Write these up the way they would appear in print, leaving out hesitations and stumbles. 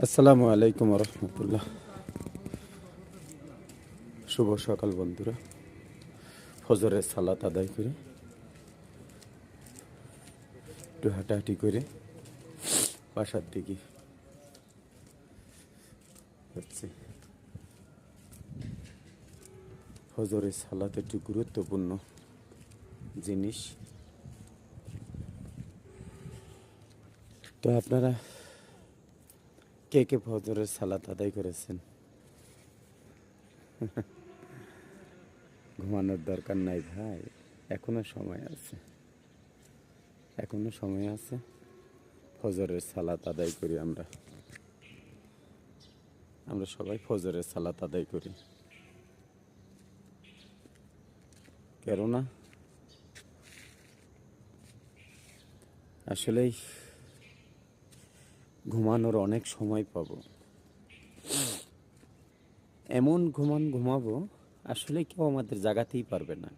আসসালামু আলাইকুম রহমতুল্লাহ। শুভ সকাল বন্ধুরা। ফজরের সালাত আদায় করে একটু হাঁটাহাঁটি করে বাসার দিকে হচ্ছে। ফজরের সালাত একটি গুরুত্বপূর্ণ জিনিস। তো আপনারা কে কে ফজরের সালাত আদায় করেছেন? ঘুমানোর দরকার নাই ভাই, এখনো সময় আছে, এখনো সময় আছে। ফজরের সালাত আদায় করি আমরা সবাই ফজরের সালাত আদায় করি। কেননা আসলেই ঘুমানোর অনেক সময় পাবো, এমন ঘুমাবো আসলে কেউ আমাদের জাগাতেই পারবে না,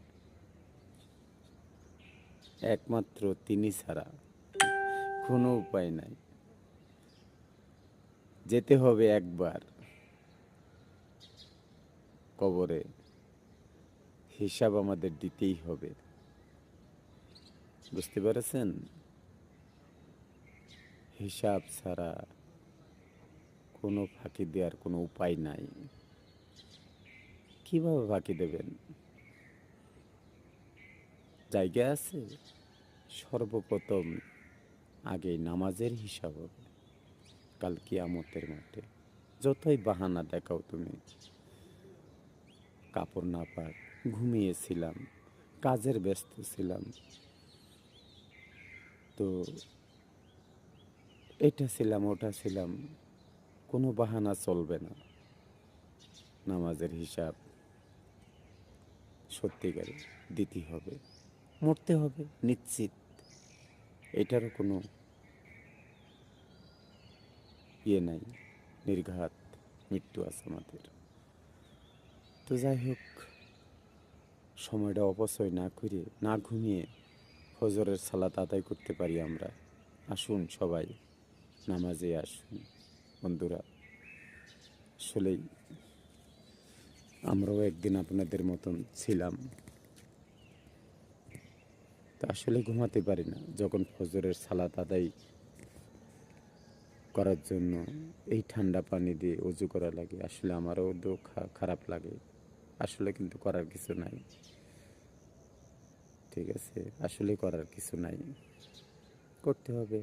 একমাত্র তিনি ছাড়া। কোনো উপায় নাই, যেতে হবে একবার কবরে, হিসাব আমাদের দিতেই হবে। বুঝতে পেরেছেন? হিসাব ছাড়া কোনো ফাঁকি দেওয়ার কোনো উপায় নাই। কিভাবে ফাঁকি দেবেন? জায়গা আছে, সর্বপ্রথম আগে নামাজের হিসাব হবে কাল কিয়ামতের মাঠে। যতই বাহানা দেখাও তুমি, কাপড় না পাক, ঘুমিয়েছিলাম, কাজের ব্যস্ত ছিলাম, তো এটা ছিলাম ওটা ছিলাম, কোনো বাহানা চলবে না। নামাজের হিসাব সত্যিকারে দিতে হবে, মরতে হবে নিশ্চিত, এটারও কোনো ইয়ে নাই, নির্ঘাত মৃত্যু আছে আমাদের। তো যাই হোক, সময়টা অপচয় না করে, না ঘুমিয়ে ফজরের সালাত আদায় করতে পারি আমরা। আসুন সবাই নামাজে আসুন বন্ধুরা। আসলেই আমরাও একদিন আপনাদের মতন ছিলাম, তা আসলে ঘুমাতে পারি না যখন ফজরের সালাত আদায় করার জন্য এই ঠান্ডা পানি দিয়ে অজু করা লাগে। আসলে আমারও খারাপ লাগে, আসলে কিন্তু করার কিছু নাই। ঠিক আছে, আসলে করার কিছু নাই, করতে হবে।